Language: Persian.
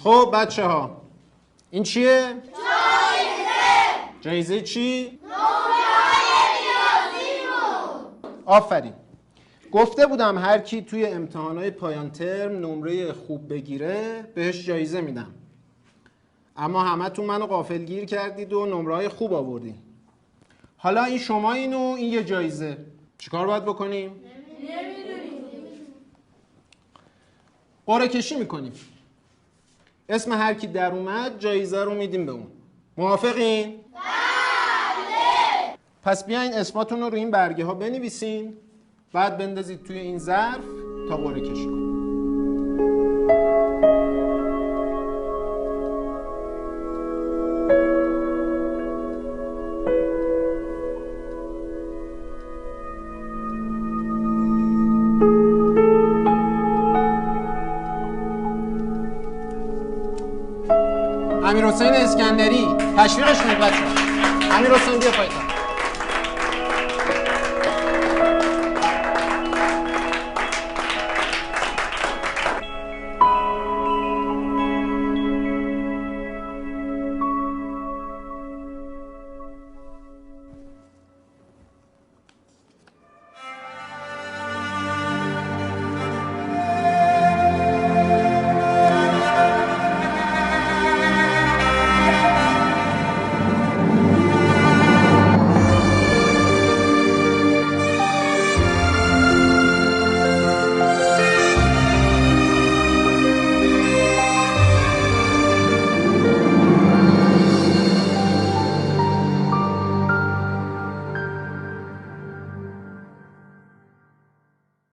خب بچه ها این چیه؟ جایزه. جایزه چی؟ نمره‌های ریاضیمون. آفرین. گفته بودم هر کی توی امتحانات پایان ترم نمره خوب بگیره بهش جایزه میدم. اما همتون منو غافلگیر کردید و نمره‌های خوب آوردید. حالا این شما اینو این یه جایزه. چیکار باید بکنیم؟ قرعه کشی میکنیم. اسم هر کی در اومد جایزه رو میدیم به اون. موافقین؟ بله. پس بیاین اسماتون رو این برگه ها بنویسین، بعد بندازید توی این ظرف تا قرعه کشی کنیم. امیرحسین اسکندری، تشویقش کنید بچه‌ها. امیرحسین بیا پایین.